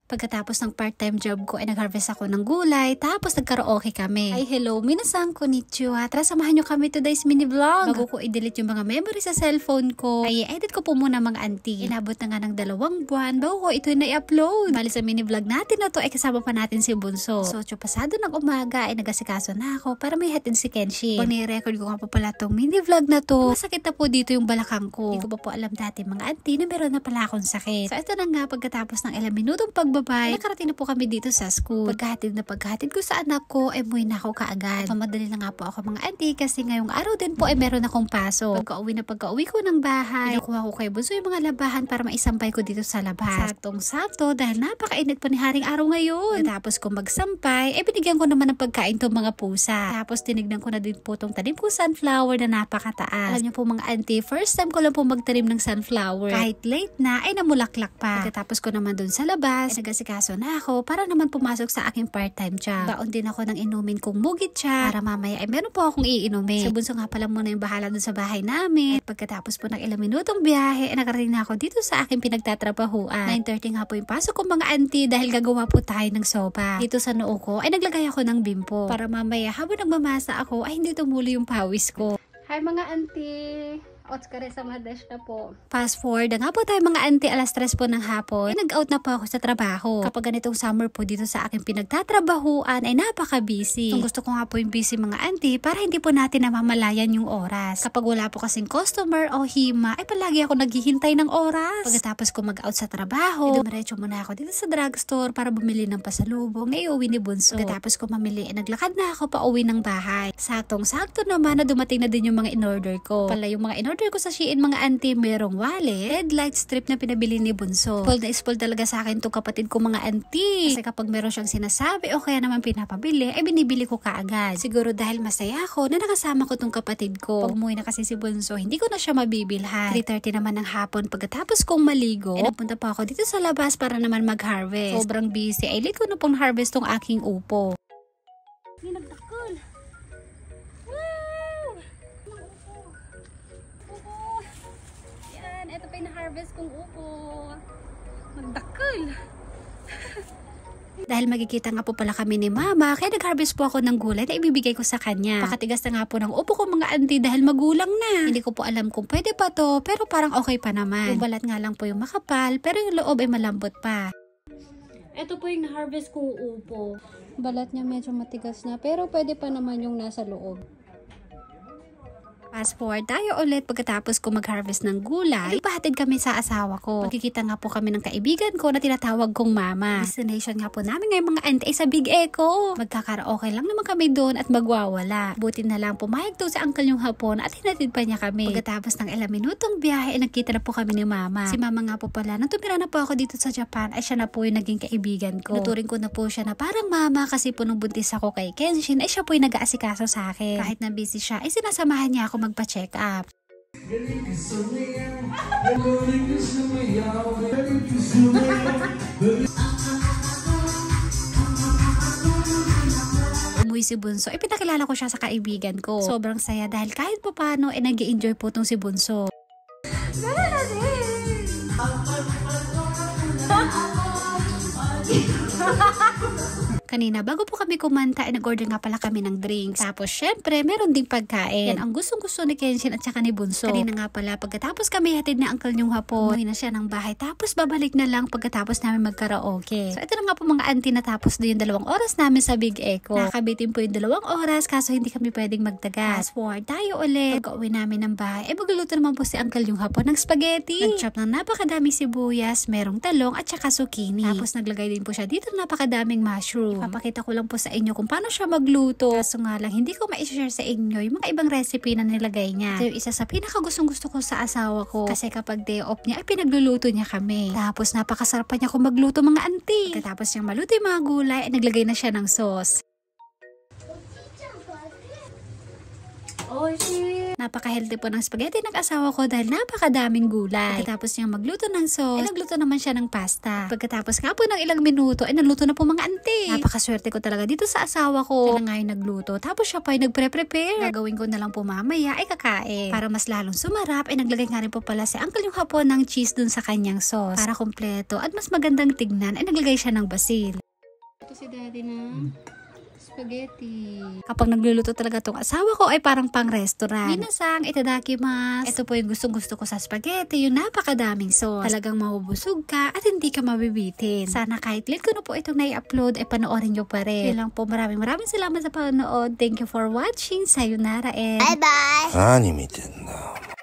Pagkatapos ng part-time job ko ay nag-harvest ako ng gulay, tapos nag-karaoke kami. Ay hello, minasan konnichiwa. Tara samahan nyo kami today's mini vlog. Bago ko i-delete yung mga memories sa cellphone ko, ay edit ko po muna mga auntie. Inabot na nga ng 2 buwan bago ko ito na i-upload. Bali sa mini vlog natin na to ay kasama pa natin si Bunso. So pasado ng umaga ay nagasikaso na ako para may hatin si Kenshi. Pag ni-record ko nga po pala tong mini vlog na to, masakit na po dito yung balakang ko. Hindi ko pa po alam dati mga auntie na meron na pala akong sakit. So ito na nga, pagkatapos ng ilang minutong pagbabay, nakarating na po kami dito sa school. Pagkahatid ko sa anak ko, ay muwi na ako kaagad. Mamadali na nga po ako mga auntie kasi ngayong araw din po ay meron akong pasok. Pagka-uwi ko ng bahay, kinukuha ko kay Bunso yung mga labahan para maisampay ko dito sa labas. Saktong-sakto dahil napakainit pa ni haring araw ngayon. Tapos kung magsampay, binigyan ko naman ng pagkain tong mga pusa. Tapos tinignan ko na din po tong tanim ko sunflower na napakataas. Alam niyo po mga auntie, first time ko lang po magtanim ng sunflower. Kahit late na, ay namulaklak pa. Pagkatapos ko naman dun sa labas, ay nagasikaso na ako para naman pumasok sa aking part-time job. Baon din ako ng inumin kong mugitcha para mamaya ay meron po akong iinumin. Sa Bunso nga pala muna yung bahala dun sa bahay namin. At pagkatapos po ng ilang minutong biyahe, ay nakarating na ako dito sa aking pinagtatrabahuan. 9:30 nga po yung pasok ko mga auntie dahil gagawa po tayo ng sopa. Dito sa noo ko ay naglagay ako ng bimpo para mamaya habang nagmamasa ako ay hindi tumulo yung pawis ko. Hi mga auntie! Ots ka rin sa madash na po. Fast forward na nga po tayo mga auntie, 3:00 po ng hapon. Nag-out na po ako sa trabaho. Kapag ganitong summer po dito sa aking pinagtatrabahuan ay napaka-busy. Kung gusto ko nga po yung busy mga auntie para hindi po natin namamalayan yung oras. Kapag wala po kasing customer o hima ay palagi ako naghihintay ng oras. Pagkatapos ko mag-out sa trabaho, dumiretso muna ako dito sa drugstore para bumili ng pasalubong na iuwi ni Bunso. Pagkatapos ko mamili, naglakad na ako pa uwi ng bahay. Saktong-sakto naman na dumating na din yung mga in-order ko. Pala yung mga in-order ko sa Shein mga auntie, merong wallet, red light strip na pinabili ni Bunso. Spoiled na spoiled talaga sa akin itong kapatid ko mga auntie. Kasi kapag meron siyang sinasabi o kaya naman pinapabili, ay binibili ko kaagad. Siguro dahil masaya ako na nakasama ko itong kapatid ko. Pag umuwi na kasi si Bunso, hindi ko na siya mabibilhan. 3:30 naman ng hapon pagkatapos kong maligo, napunta pa ako dito sa labas para naman mag-harvest. Sobrang busy. Ay late ko na pong harvest tong aking upo. Nagtakol. Ito pa yung na-harvest kong upo. Magdakol. Dahil magkikita nga po pala kami ni Mama, kaya nag-harvest po ako ng gulay na ibibigay ko sa kanya. Pakatigas na nga po ng upo ko mga auntie dahil magulang na. Hindi ko po alam kung pwede pa to, pero parang okay pa naman. Yung balat nga lang po yung makapal, pero yung loob ay malambot pa. Ito po yung na-harvest kong upo. Balat niya medyo matigas na, pero pwede pa naman yung nasa loob. Fast forward tayo ulit pagkatapos ko mag-harvest ng gulay, pahatid kami sa asawa ko. Magkikita nga po kami ng kaibigan ko na tinatawag kong Mama. Destination nga po namin ngayon mga auntie ay sa Big Echo. Magkakaraoke lang naman kami doon at magwawala. Buti na lang pumayag to si uncle yung hapon at hinatid pa niya kami. Pagkatapos ng ilang minutong biyahe ay nagkita na po kami ni Mama. Si Mama nga po pala, nung tumira na po ako dito sa Japan ay siya na po yung naging kaibigan ko. Naturing ko na po siya na parang mama kasi po nung buntis ako kay Kenshin ay siya po yung nag-aasikaso sa akin. Kahit na busy siya ay sinasamahan niya ako magpa-check up. Umuwi si Bunso, pinakilala ko siya sa kaibigan ko. Sobrang saya dahil kahit pa paano nag-i-enjoy po tong si Bunso. Kanina, bago po kami kumanta, nag-order nga pala kami ng drinks. Tapos, syempre, meron ding pagkain. Yan ang gustong-gusto ni Kenshin at saka ni Bunso. Kanina nga pala, pagkatapos kami hatid na uncle yung hapon, umuwi na siya ng bahay. Tapos, babalik na lang pagkatapos namin mag-karaoke. So, ito na nga po mga auntie, natapos na yung 2 oras namin sa Big Echo. Nakabitin po yung 2 oras, kaso hindi kami pwedeng magtagas. Fast forward tayo ulit. Pagka-uwi namin ng bahay, magluluto naman po si uncle yung hapon ng spaghetti. Nag-chop ng napakadaming sibuyas, merong talong at saka zucchini. Tapos, naglagay din po siya dito ng napakadaming mushroom. Papakita ko lang po sa inyo kung paano siya magluto. Kaso nga lang, hindi ko ma-share sa inyo yung mga ibang recipe na nilagay niya. Ito yung isa sa pinakagustong gusto ko sa asawa ko. Kasi kapag day off niya, ay pinagluluto niya kami. Tapos napakasarap pa niya kung magluto mga auntie. Tapos niyang maluto yung mga gulay, ay naglagay na siya ng sauce. Oh, shit! Napaka-healthy po ng spaghetti ng asawa ko dahil napakadaming gulay. Pagkatapos niyang magluto ng sauce, ay nagluto naman siya ng pasta. Pagkatapos nga po ng ilang minuto, ay naluto na po mga ante. Napakaswerte ko talaga dito sa asawa ko. Kaya nga yung nagluto. Tapos siya pa ay nagpre-prepare. Gagawin ko na lang po mamaya ay kakain. Para mas lalong sumarap, ay naglagay nga rin po pala si Uncle yung hapon ng cheese dun sa kanyang sauce. Para kompleto at mas magandang tignan, ay naglagay siya ng basil. Ito si daddy na spaghetti. Kapag nagluluto talaga tong asawa ko ay parang pang restaurant. Minasang, itadakimasu. Ito po yung gustong-gusto ko sa spaghetti, yung napakadaming sauce. Talagang mabubusog ka at hindi ka mabibitin. Sana kahit late ko na po itong nai-upload, ay panoorin nyo pa rin. Yun lang po, maraming salamat sa panonood. Thank you for watching. Sayonara and bye bye. 何見てんだ